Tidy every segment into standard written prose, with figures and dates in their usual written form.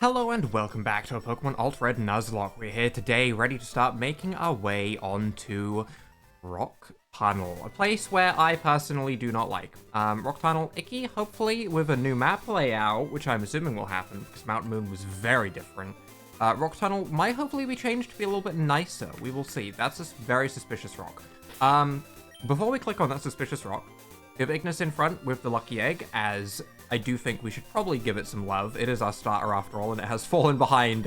Hello and welcome back to a Pokemon AlteRed Nuzlocke. We're here today ready to start making our way onto Rock Tunnel, a place where I personally do not like. Rock Tunnel, icky, hopefully with a new map layout, which I'm assuming will happen because Mountain Moon was very different. Rock Tunnel might hopefully be changed to be a little bit nicer. We will see. That's a very suspicious rock. Before we click on that suspicious rock, we have Ignis in front with the Lucky Egg, as I do think we should probably give it some love. It is our starter after all, and it has fallen behind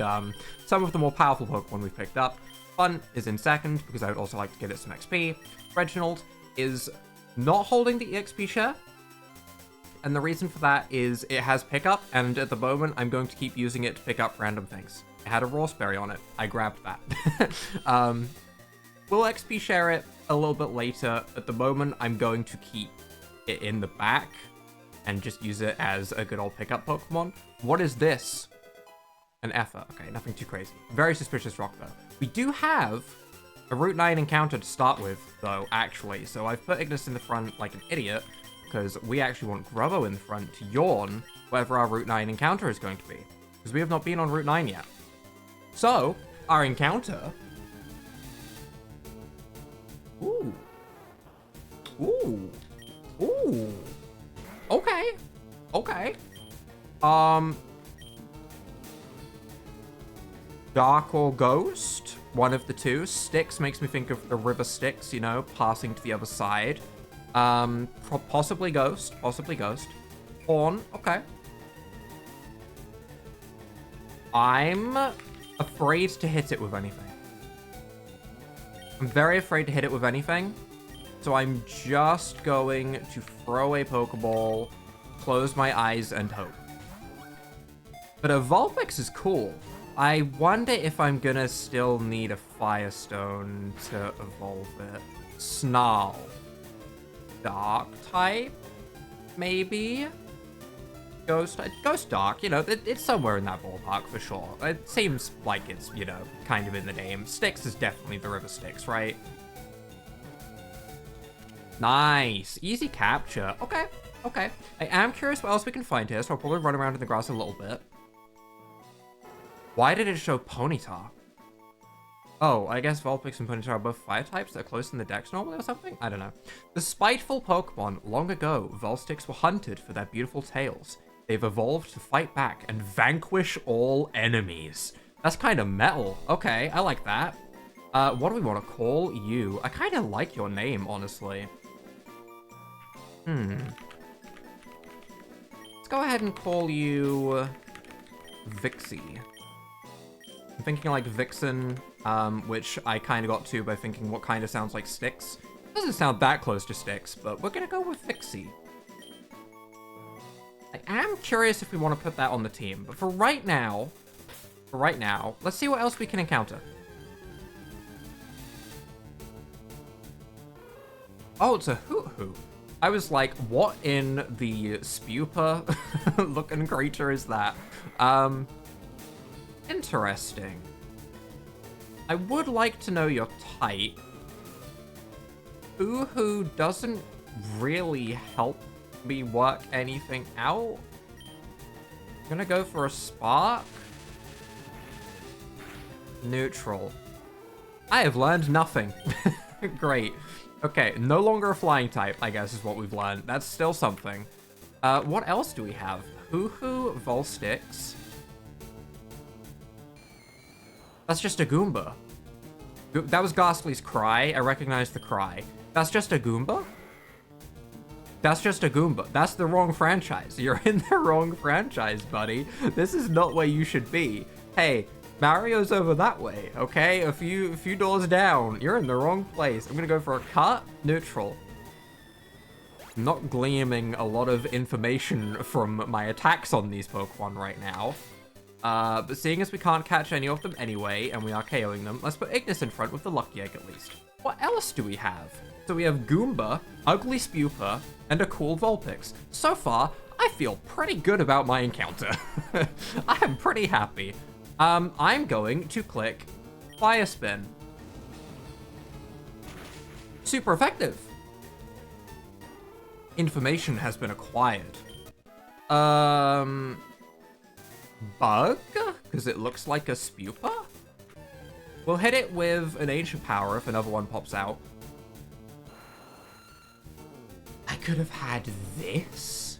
some of the more powerful Pokemon we've picked up. Fun is in second, because I would also like to give it some XP. Reginald is not holding the EXP share, and the reason for that is it has pickup, and at the moment I'm going to keep using it to pick up random things. It had a Rawsberry on it. I grabbed that. We'll XP share it a little bit later. At the moment, I'm going to keep it in the back and just use it as a good old pickup Pokemon. What is this? An effort. Okay, nothing too crazy. Very suspicious rock, though. We do have a Route 9 encounter to start with, though, actually. So I've put Ignis in the front like an idiot, because we actually want Grubbo in the front to yawn wherever our Route 9 encounter is going to be, because we have not been on Route 9 yet. So, our encounter... Ooh. Ooh. Ooh. Okay. Okay. Dark or Ghost? One of the two. Styx makes me think of the River Styx, you know, passing to the other side. Possibly Ghost. Possibly Ghost. Horn. Okay. I'm afraid to hit it with anything. I'm very afraid to hit it with anything. So I'm just going to throw a Pokeball, close my eyes, and hope. But a Vulpix is cool. I wonder if I'm gonna still need a Firestone to evolve it. Snarl. Dark type? Maybe? Ghost Dark, you know, it's somewhere in that ballpark for sure. It seems like it's, you know, kind of in the name. Styx is definitely the River Styx, right? Nice. Easy capture. Okay. Okay. I am curious what else we can find here, so I'll probably run around in the grass a little bit. Why did it show Ponyta? Oh, I guess Vulpix and Ponyta are both fire types that are close in the dex normally or something? I don't know. The spiteful Pokemon. Long ago, Vulpix were hunted for their beautiful tails. They've evolved to fight back and vanquish all enemies. That's kind of metal. Okay, I like that. What do we want to call you? I kind of like your name, honestly. Let's go ahead and call you Vixie. I'm thinking like Vixen, which I kind of got to by thinking what kind of sounds like Styx. Doesn't sound that close to Styx, but we're gonna go with Vixie. I am curious if we want to put that on the team, but for right now, let's see what else we can encounter. Oh, it's a Hoot-Hoot. I was like, what in the Spupa looking creature is that? Interesting. I would like to know your type. Hoo-Hoo doesn't really help me work anything out. I'm gonna go for a Spark. Neutral. I have learned nothing. Great. Okay, no longer a flying type, I guess is what we've learned. That's still something. What else do we have? Hoo-Hoo, Vulpix. That's just a Goomba. That was Ghastly's cry. I recognize the cry. That's just a Goomba? That's just a Goomba. That's the wrong franchise. You're in the wrong franchise, buddy. This is not where you should be. Hey, Mario's over that way, okay? A few doors down. You're in the wrong place. I'm gonna go for a cut. Neutral. I'm not gleaming a lot of information from my attacks on these Pokemon right now. But seeing as we can't catch any of them anyway, and we are KOing them, let's put Ignis in front with the Lucky Egg at least. What else do we have? So we have Goomba, Ugly Spupa, and a cool Vulpix. So far, I feel pretty good about my encounter. I am pretty happy. I'm going to click Fire Spin. Super effective. Information has been acquired. bug, because it looks like a spupa. We'll hit it with an Ancient Power if another one pops out. I could have had this,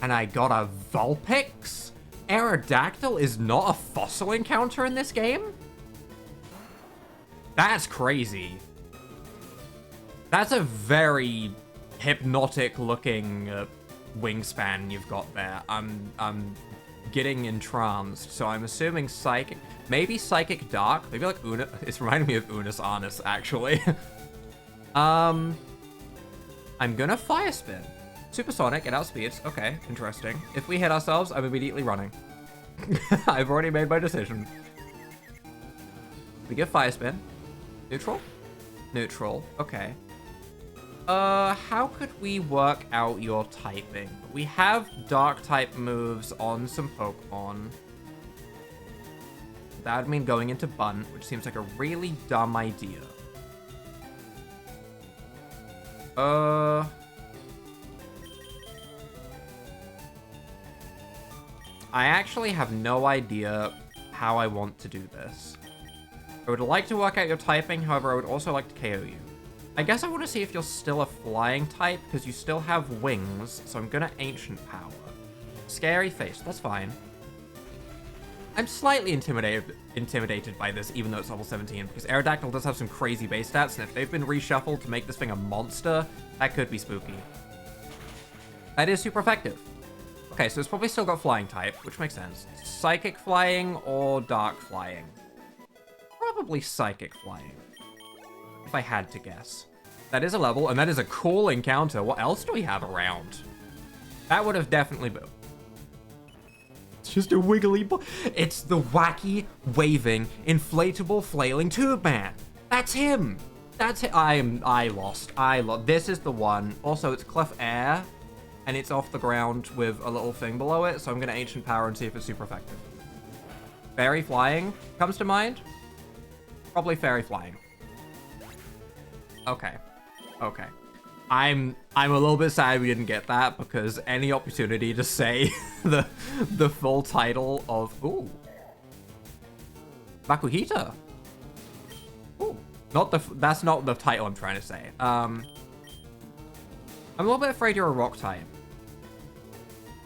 and I got a Vulpix? Aerodactyl is not a fossil encounter in this game? That's crazy. That's a very hypnotic-looking wingspan you've got there. I'm getting entranced, so I'm assuming Psychic... Maybe Psychic Dark? Maybe like Una... It's reminding me of Unis Arnis, actually. I'm gonna Fire Spin. Supersonic, it outspeeds. Okay, interesting. If we hit ourselves, I'm immediately running. I've already made my decision. We get Fire Spin. Neutral? Neutral. Okay. How could we work out your typing? We have Dark-type moves on some Pokemon. That would mean going into Bunt, which seems like a really dumb idea. I actually have no idea how I want to do this. I would like to work out your typing, however, I would also like to KO you. I guess I want to see if you're still a flying type, because you still have wings, so I'm gonna Ancient Power. Scary face, that's fine. I'm slightly intimidated by this, even though it's level 17, because Aerodactyl does have some crazy base stats, and if they've been reshuffled to make this thing a monster, that could be spooky. That is super effective. Okay, so it's probably still got flying type, which makes sense. Psychic flying or dark flying? Probably psychic flying, if I had to guess. That is a level, and that is a cool encounter. What else do we have around? That would have definitely been... It's just a wiggly... It's the wacky, waving, inflatable, flailing tube man. That's him. That's it. I lost. This is the one. Also, it's Clef Air, and it's off the ground with a little thing below it, so I'm going to Ancient Power and see if it's super effective. Fairy Flying comes to mind. Probably Fairy Flying. Okay. Okay. I'm a little bit sad we didn't get that, because any opportunity to say the full title of... Ooh. Makuhita. Ooh. That's not the title I'm trying to say. I'm a little bit afraid you're a rock type.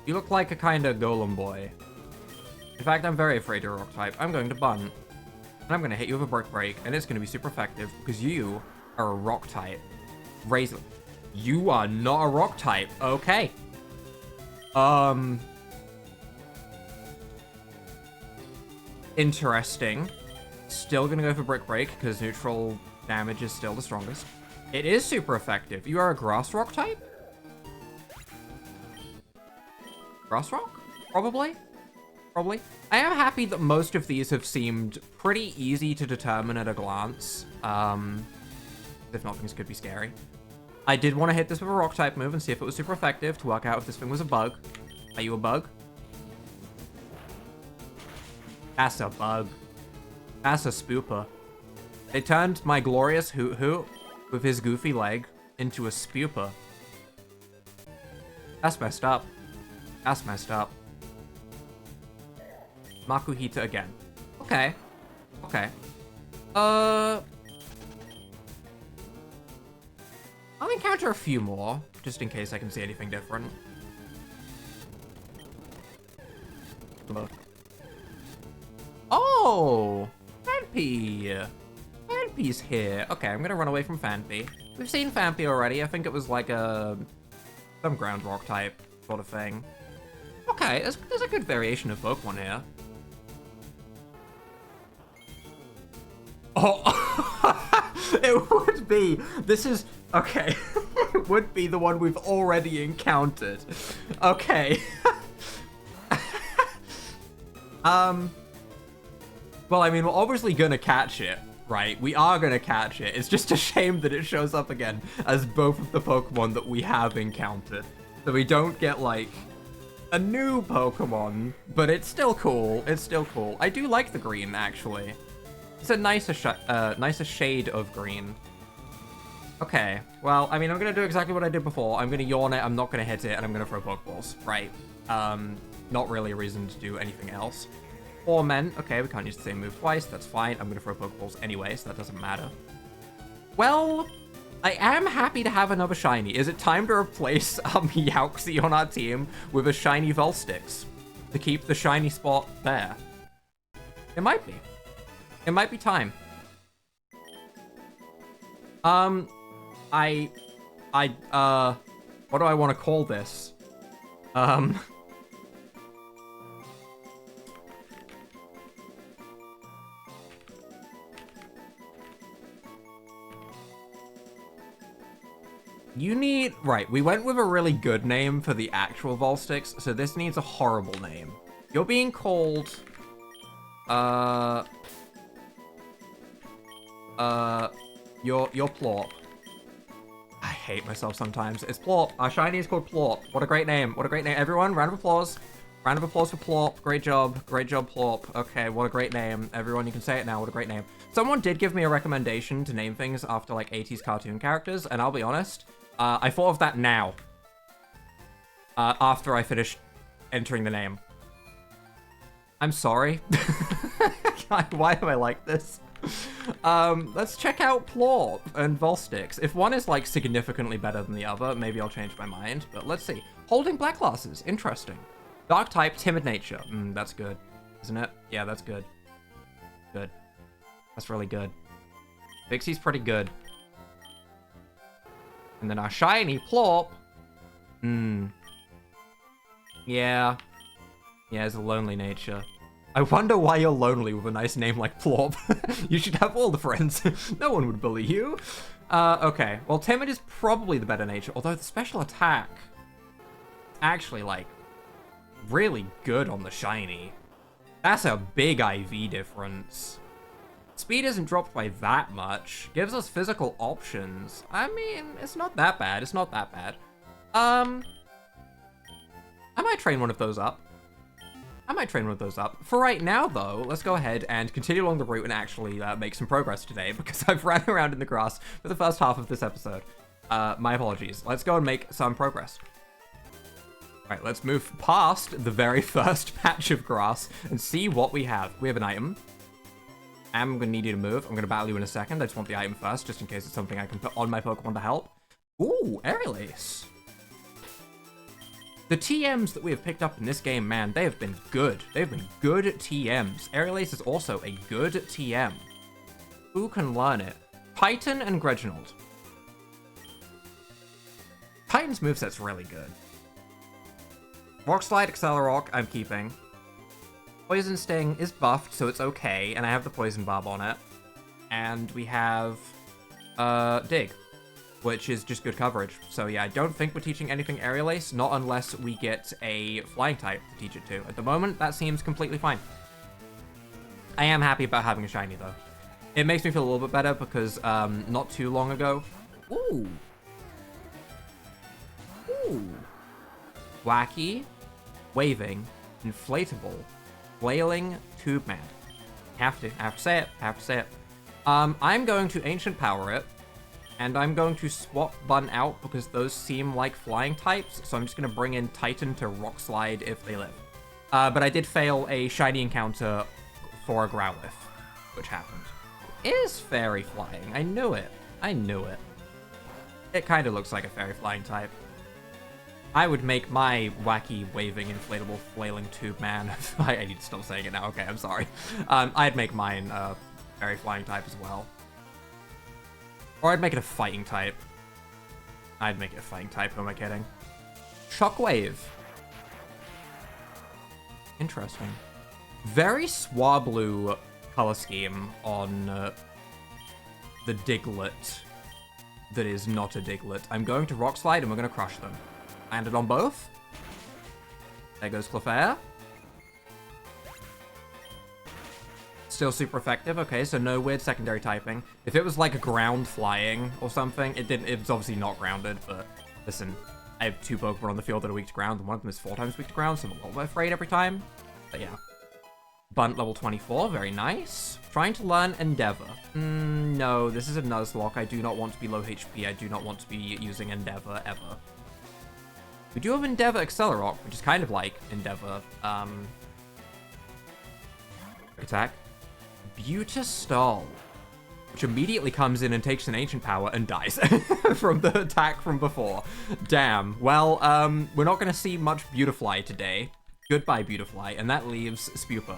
You look like a kind of golem boy. In fact, I'm very afraid you're a rock type. I'm going to Bunt. And I'm going to hit you with a Brick Break, and it's going to be super effective, because you are a rock type. Razor. You are not a rock type. Okay. Interesting. Still going to go for Brick Break, because neutral damage is still the strongest. It is super effective. You are a grass rock type? Grass rock? Probably. Probably. I am happy that most of these have seemed pretty easy to determine at a glance. If not, things could be scary. I did want to hit this with a rock type move and see if it was super effective to work out if this thing was a bug. Are you a bug? That's a bug. That's a spooper. They turned my glorious Hoot Hoot with his goofy leg into a spupa. That's messed up. That's messed up. Makuhita again. Okay. Okay. I'll encounter a few more, just in case I can see anything different. Oh! Fanpy! Fanpy's here. Okay, I'm gonna run away from Fanpy. We've seen Fanpy already. I think it was like some ground rock type sort of thing. Okay, there's a good variation of Pokemon here. Oh! It would be. This is... Okay. It would be the one we've already encountered. Okay. Well, I mean, we're obviously gonna catch it, right? We are gonna catch it. It's just a shame that it shows up again as both of the Pokemon that we have encountered. So we don't get, like, a new Pokemon, but it's still cool. It's still cool. I do like the green, actually. It's a nicer shade of green. Okay, well, I mean, I'm gonna do exactly what I did before. I'm gonna yawn it, I'm not gonna hit it, and I'm gonna throw Pokeballs, right? not really a reason to do anything else. Torment, okay, we can't use the same move twice, that's fine. I'm gonna throw Pokeballs anyway, so that doesn't matter. Well, I am happy to have another shiny. Is it time to replace Meowxie on our team with a shiny Volstix to keep the shiny spot there? It might be. It might be time. What do I want to call this? You need... Right, we went with a really good name for the actual Volstix, so this needs a horrible name. You're being called... You're Plorp. I hate myself sometimes. It's Plorp. Our shiny is called Plorp. What a great name. What a great name. Everyone, round of applause. Round of applause for Plorp. Great job. Great job, Plorp. Okay, what a great name. Everyone, you can say it now. What a great name. Someone did give me a recommendation to name things after, like, 80s cartoon characters, and I'll be honest, I thought of that now. After I finished entering the name. I'm sorry. Why am I like this? Let's check out Plorp and Volstix. If one is, like, significantly better than the other, maybe I'll change my mind, but let's see. Holding black classes. Interesting. Dark type, timid nature. That's good, isn't it? Yeah, that's good. Good. That's really good. Vixie's pretty good. And then our shiny, Plorp. Yeah. Yeah, it's a lonely nature. I wonder why you're lonely with a nice name like Plorp. You should have all the friends. No one would bully you. Okay. Well, timid is probably the better nature, although the special attack actually, like, really good on the shiny. That's a big IV difference. Speed isn't dropped by that much. Gives us physical options. I mean, it's not that bad. It's not that bad. I might train one of those up. For right now, though, let's go ahead and continue along the route and actually make some progress today, because I've ran around in the grass for the first half of this episode. My apologies. Let's go and make some progress. All right, let's move past the very first patch of grass and see what we have. We have an item. I'm gonna need you to move. I'm gonna battle you in a second. I just want the item first, just in case it's something I can put on my Pokemon to help. Ooh, Aerial Ace. The TMs that we have picked up in this game, man, they have been good. They've been good TMs. Aerial Ace is also a good TM. Who can learn it? Titan and Greginald. Titan's moveset's really good. Rock Slide, Accelerock, I'm keeping. Poison Sting is buffed, so it's okay, and I have the Poison Barb on it. And we have Dig, which is just good coverage. So yeah, I don't think we're teaching anything Aerial Ace, not unless we get a Flying type to teach it to. At the moment, that seems completely fine. I am happy about having a shiny, though. It makes me feel a little bit better because not too long ago... Ooh! Ooh! Wacky, Waving, Inflatable, Flailing Tube Man. I have to say it. I'm going to Ancient Power it, and I'm going to swap Bun out because those seem like flying types, so I'm just going to bring in Titan to Rock Slide if they live. But I did fail a shiny encounter for a Growlithe, which happened. It is Fairy Flying. I knew it. It kind of looks like a Fairy Flying type. I would make my wacky, waving, inflatable, flailing tube man. I need to stop saying it now. Okay, I'm sorry. I'd make mine Fairy Flying type as well. Or I'd make it a fighting type. Who am I kidding? Shockwave. Interesting. Very Swablu color scheme on the Diglett that is not a Diglett. I'm going to Rock Slide and we're going to crush them. Landed on both. There goes Clefairy. Still super effective. Okay, so no weird secondary typing. If it was like a ground flying or something, it's obviously not grounded, but listen, I have 2 Pokemon on the field that are weak to ground, and one of them is 4 times weak to ground, so I'm a little bit afraid every time. But yeah. Bunt level 24, very nice. Trying to learn Endeavor. No, this is a Nuzlocke. I do not want to be low HP. I do not want to be using Endeavor ever. We do have Endeavor Accelerock, which is kind of like Endeavor, attack. Butastal, which immediately comes in and takes an Ancient Power and dies from the attack from before. Damn. Well, we're not going to see much Beautifly today. Goodbye, Beautifly, and that leaves Spupa.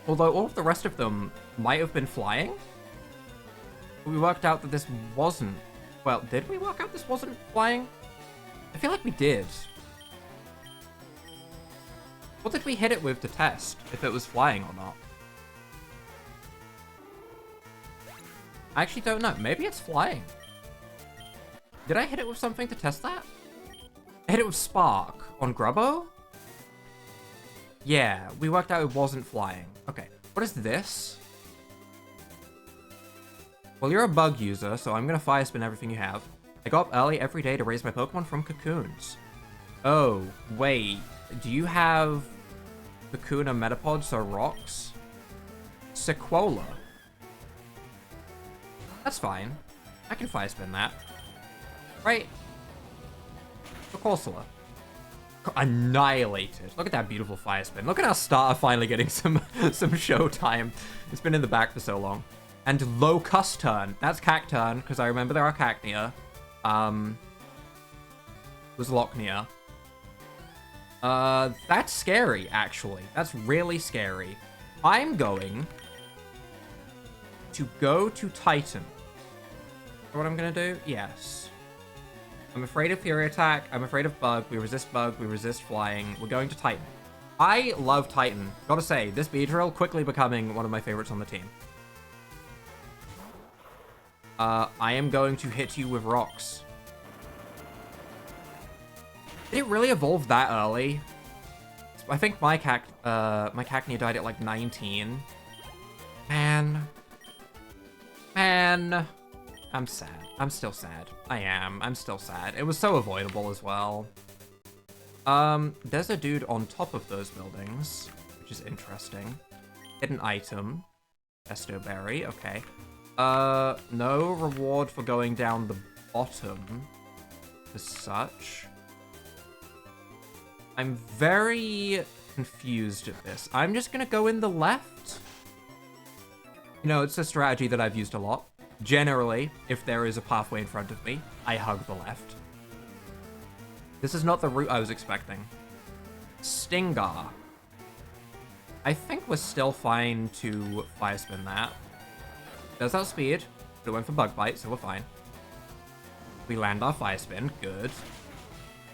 Although all of the rest of them might have been flying. We worked out that this wasn't... Well, did we work out this wasn't flying? I feel like we did. What did we hit it with to test if it was flying or not? I actually don't know. Maybe it's flying. Did I hit it with something to test that? I hit it with Spark on Grubbo? Yeah, we worked out it wasn't flying. Okay, what is this? Well, you're a bug user, so I'm gonna fire spin everything you have. I go up early every day to raise my Pokemon from cocoons. Oh, wait. Do you have Kakuna Metapods or rocks? Sequoia. That's fine. I can fire spin that. Right? Corsola. Annihilated. Look at that beautiful fire spin. Look at our starter finally getting some show time. It's been in the back for so long. And Locust turn. That's Cacturn, because I remember there are Cacnea. Was Lochnia. That's scary, actually. That's really scary. I'm going to go to Titan. Is that what I'm gonna do? Yes. I'm afraid of Fury Attack. I'm afraid of Bug. We resist Flying. We're going to Titan. I love Titan. Gotta say, this Beedrill quickly becoming one of my favorites on the team. I am going to hit you with rocks. Did it really evolve that early? I think my Cacnea died at like 19. Man. I'm sad. I'm still sad. I'm still sad. It was so avoidable as well. There's a dude on top of those buildings, which is interesting. Hidden item. Pesto berry, okay. No reward for going down the bottom as such. I'm very confused at this. I'm just gonna go in the left. You know, it's a strategy that I've used a lot. Generally, if there is a pathway in front of me, I hug the left. This is not the route I was expecting. Stingar. I think we're still fine to fire spin that. Does outspeed, but it went for Bug Bite, so we're fine. We land our fire spin, good.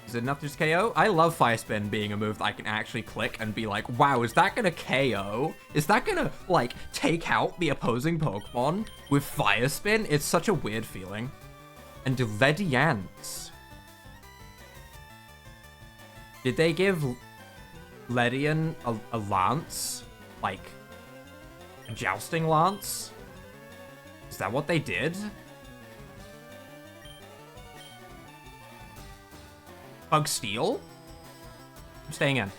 Is it enough to just KO? I love fire spin being a move that I can actually click and be like, wow, is that gonna KO? Is that gonna, like, take out the opposing Pokemon with fire spin? It's such a weird feeling. And Lediance. Did they give Ledian a lance? Like, a jousting lance? Is that what they did? Bug Steel? I'm staying in.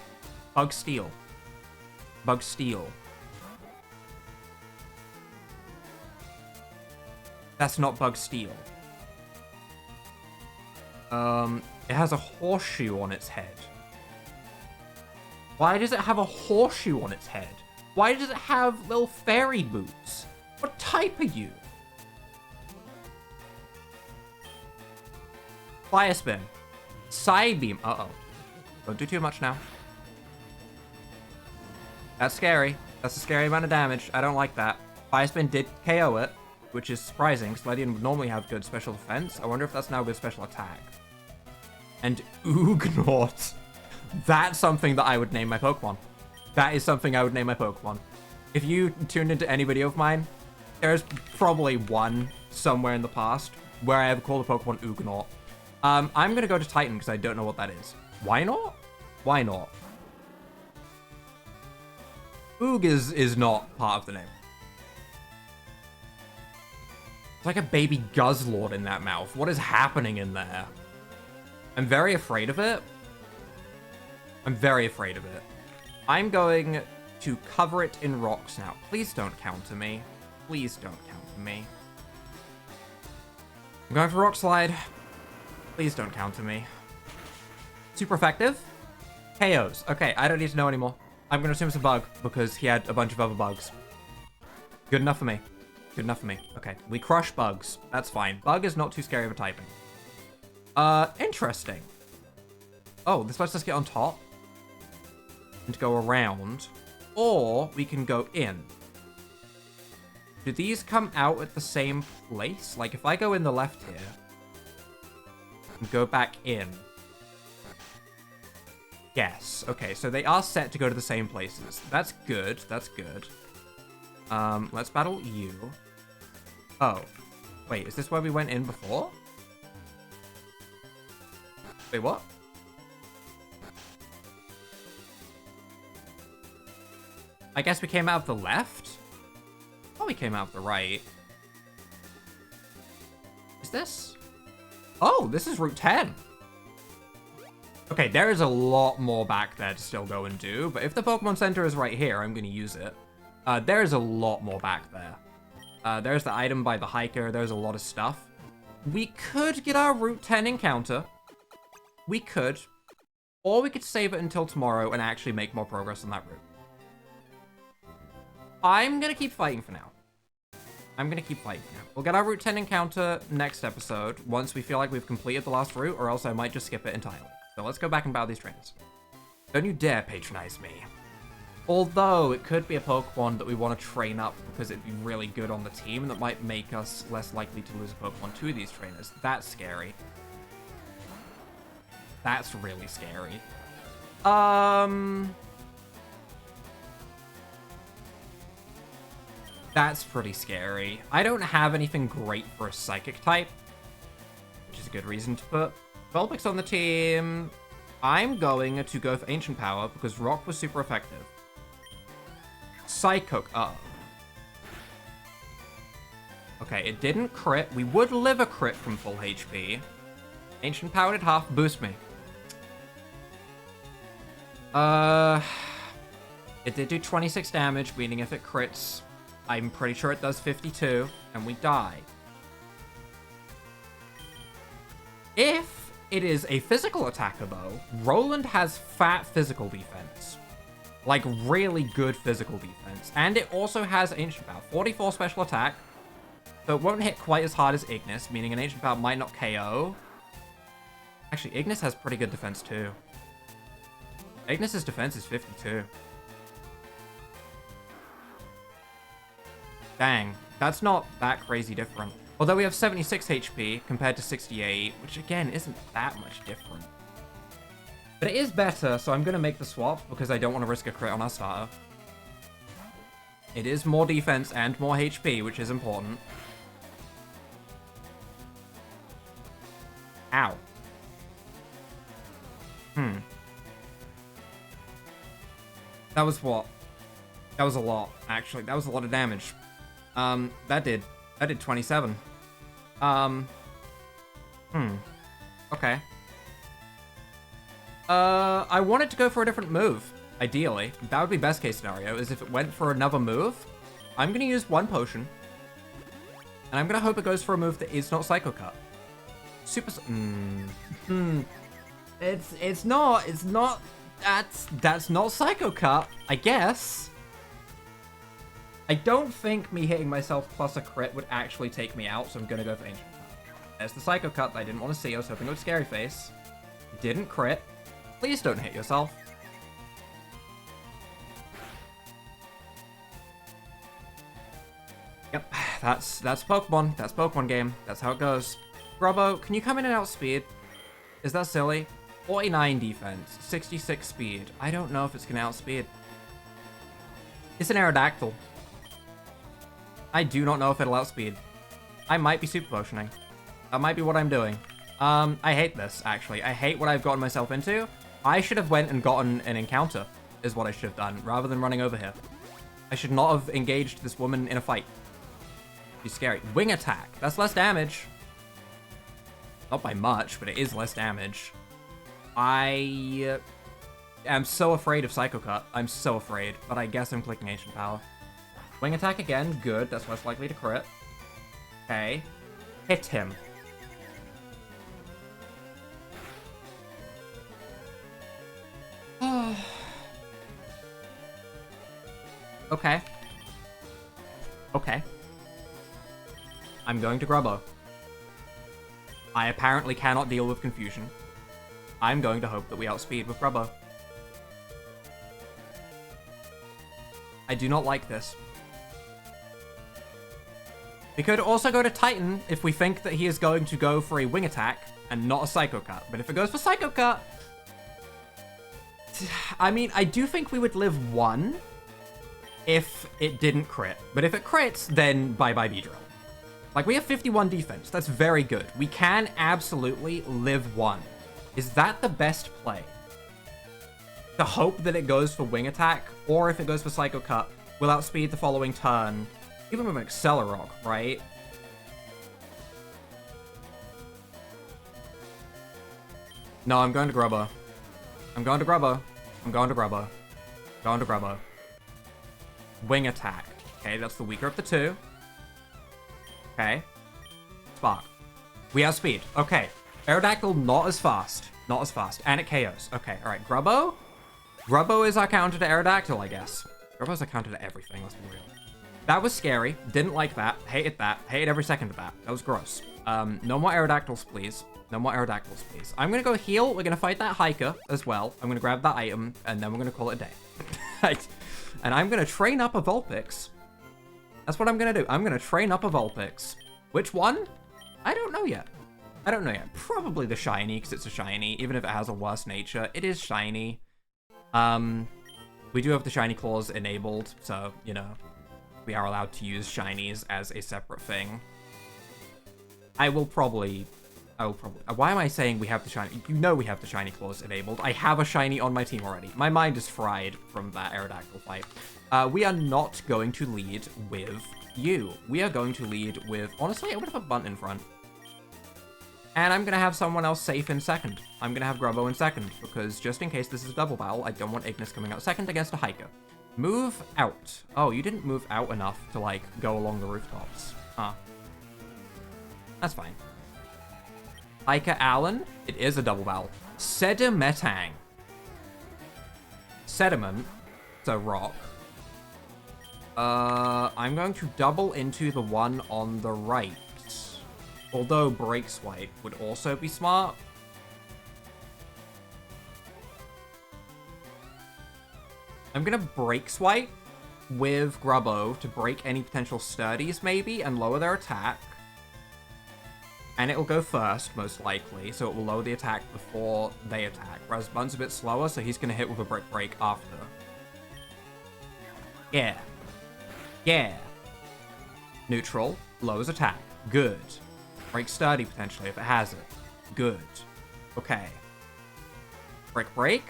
Bug Steel. Bug Steel. That's not Bug Steel. It has a horseshoe on its head. Why does it have a horseshoe on its head? Why does it have little fairy boots? What type are you? Fire Spin. Psybeam. Uh-oh. Don't do too much now. That's scary. That's a scary amount of damage. I don't like that. Fire Spin did KO it, which is surprising, because Ledian would normally have good special defense. I wonder if that's now good special attack. And Ugnaught. That's something that I would name my Pokemon. That is something I would name my Pokemon. If you tuned into any video of mine, there's probably one somewhere in the past where I have called a Pokemon Ugnaught. I'm gonna go to Titan because I don't know what that is. Why not? Why not? Oog is not part of the name. It's like a baby Guzzlord in that mouth. What is happening in there? I'm very afraid of it. I'm very afraid of it. I'm going to cover it in rocks now. Please don't counter me. Please don't counter me. I'm going for Rock Slide. Please don't counter me. Super effective. KOs. Okay, I don't need to know anymore. I'm gonna assume it's a bug because he had a bunch of other bugs. Good enough for me. Good enough for me. Okay, we crush bugs. That's fine. Bug is not too scary of a typing. Interesting. Oh, this lets us get on top and go around, or we can go in. Do these come out at the same place? Like, if I go in the left here and go back in. Yes. Okay, so they are set to go to the same places. That's good. That's good. Let's battle you. Oh. Wait, is this where we went in before? Wait, what? I guess we came out of the left? Oh, we came out of the right. Is this? Oh, this is Route 10. Okay, there is a lot more back there to still go and do, but if the Pokemon Center is right here, I'm going to use it. There is a lot more back there. There's the item by the hiker. There's a lot of stuff. We could get our Route 10 encounter. We could. Or we could save it until tomorrow and actually make more progress on that route. I'm going to keep fighting for now. I'm going to keep fighting for now. We'll get our Route 10 encounter next episode once we feel like we've completed the last route, or else I might just skip it entirely. So let's go back and battle these trainers. Don't you dare patronize me. Although, it could be a Pokemon that we want to train up because it'd be really good on the team that might make us less likely to lose a Pokemon to these trainers. That's scary. That's really scary. That's pretty scary. I don't have anything great for a Psychic type, which is a good reason to put Vulpix on the team. I'm going to go for Ancient Power because Rock was super effective. Psycho... Uh-oh. Okay, it didn't crit. We would live a crit from full HP. Ancient Power did half. Boost me. It did do 26 damage, meaning if it crits, I'm pretty sure it does 52, and we die. If it is a physical attacker, though, Roland has fat physical defense. Like, really good physical defense. And it also has Ancient Power. 44 special attack. So it won't hit quite as hard as Ignis, meaning an Ancient Power might not KO. Actually, Ignis has pretty good defense, too. Ignis's defense is 52. Dang, that's not that crazy different. Although we have 76 HP compared to 68, which again isn't that much different. But it is better, so I'm going to make the swap because I don't want to risk a crit on our starter. It is more defense and more HP, which is important. Ow. That was what? That was a lot, actually. That was a lot of damage. That did 27. Okay. I wanted to go for a different move, ideally. That would be best case scenario, is if it went for another move. I'm gonna use one potion. And I'm gonna hope it goes for a move that is not Psycho Cut. Super... It's not... That's not Psycho Cut, I guess. I don't think me hitting myself plus a crit would actually take me out, so I'm gonna go for Ancient Power. There's the Psycho Cut that I didn't want to see. I was hoping it would Scary Face. Didn't crit. Please don't hit yourself. Yep, that's Pokemon. That's Pokemon game. That's how it goes. Grubbo, can you come in and outspeed? Is that silly? 49 defense, 66 speed. I don't know if it's gonna outspeed. It's an Aerodactyl. I do not know if it'll outspeed. I might be super potioning. That might be what I'm doing. I hate this, actually. I hate what I've gotten myself into. I should have went and gotten an encounter, is what I should have done, rather than running over here. I should not have engaged this woman in a fight. She's scary. Wing attack. That's less damage. Not by much, but it is less damage. I am so afraid of Psycho Cut. I'm so afraid, but I guess I'm clicking Ancient Power. Wing attack again. Good. That's less likely to crit. Okay. Hit him. Okay. Okay. I'm going to Grubbo. I apparently cannot deal with confusion. I'm going to hope that we outspeed with Grubbo. I do not like this. We could also go to Titan if we think that he is going to go for a wing attack and not a Psycho Cut. But if it goes for Psycho Cut... I mean, I do think we would live 1 if it didn't crit. But if it crits, then bye-bye Beedrill. Like, we have 51 defense. That's very good. We can absolutely live 1. Is that the best play? To hope that it goes for wing attack, or if it goes for Psycho Cut, will outspeed the following turn, even with an Accelerock, right? No, I'm going to Grubbo. I'm going to Grubbo. I'm going to Grubbo. Going to Grubbo. Wing attack. Okay, that's the weaker of the 2. Okay. Spark. We outspeed. Okay. Aerodactyl, not as fast. Not as fast. And it KOs. Okay, alright. Grubbo? Grubbo is our counter to Aerodactyl, I guess. Grubbo's our counter to everything, let's be real. That was scary. Didn't like that. Hated that. Hated every second of that. That was gross. No more Aerodactyls, please. No more Aerodactyls, please. I'm gonna go heal. We're gonna fight that hiker as well. I'm gonna grab that item, and then we're gonna call it a day. And I'm gonna train up a Vulpix. That's what I'm gonna do. I'm gonna train up a Vulpix. Which one? I don't know yet. I don't know yet. Probably the shiny, because it's a shiny. Even if it has a worse nature, it is shiny. We do have the shiny claws enabled, so, you know, we are allowed to use shinies as a separate thing. I will probably... Why am I saying we have the shiny? You know we have the shiny claws enabled. I have a shiny on my team already. My mind is fried from that Aerodactyl fight. We are not going to lead with you. We are going to lead with... Honestly, I'm going to put Bunt in front. And I'm going to have someone else safe in second. I'm going to have Grubbo in second, because just in case this is a double battle, I don't want Ignis coming out second against a hiker. Move out. Oh, you didn't move out enough to, like, go along the rooftops. Huh. That's fine. Hiker Allen. It is a double battle. Sedimentang. Sediment. It's a rock. I'm going to double into the one on the right. Although Break Swipe would also be smart. I'm gonna Break Swipe with Grubbo to break any potential sturdies, maybe, and lower their attack. And it'll go first, most likely, so it will lower the attack before they attack. Whereas Bunt's a bit slower, so he's gonna hit with a Brick Break after. Yeah. Yeah. Neutral. Lowers attack. Good. Break Sturdy, potentially, if it has it. Good. Okay. Brick Break.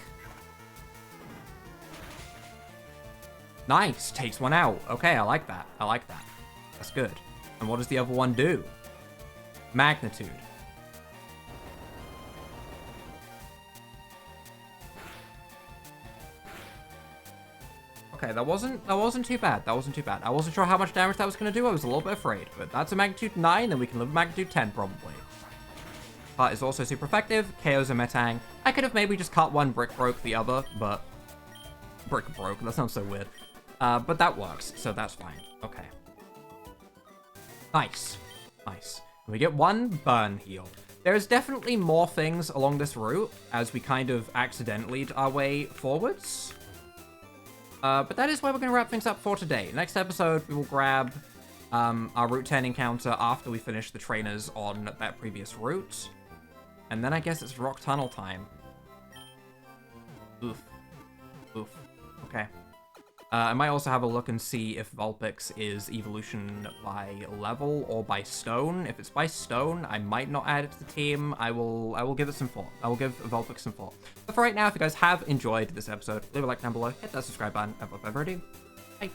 Nice. Takes one out. Okay, I like that. I like that. That's good. And what does the other one do? Magnitude. Okay, that wasn't too bad. That wasn't too bad. I wasn't sure how much damage that was going to do. I was a little bit afraid. But that's a magnitude 9, then we can live with magnitude 10, probably. But it's also super effective. KOs a Metang. I could have maybe just cut one, Brick Broke the other, but... Brick Broke, that sounds so weird. But that works, so that's fine. Okay. Nice. Nice. And we get one burn heal. There's definitely more things along this route as we kind of accidentally lead our way forwards. But that is where we're going to wrap things up for today. Next episode, we will grab our Route 10 encounter after we finish the trainers on that previous route. And then I guess it's Rock Tunnel time. Oof. Oof. Okay. I might also have a look and see if Vulpix is evolution by level or by stone. If it's by stone, I might not add it to the team. I will give it some thought. I will give Vulpix some thought. But for right now, if you guys have enjoyed this episode, leave a like down below, hit that subscribe button, and without further ado, bye.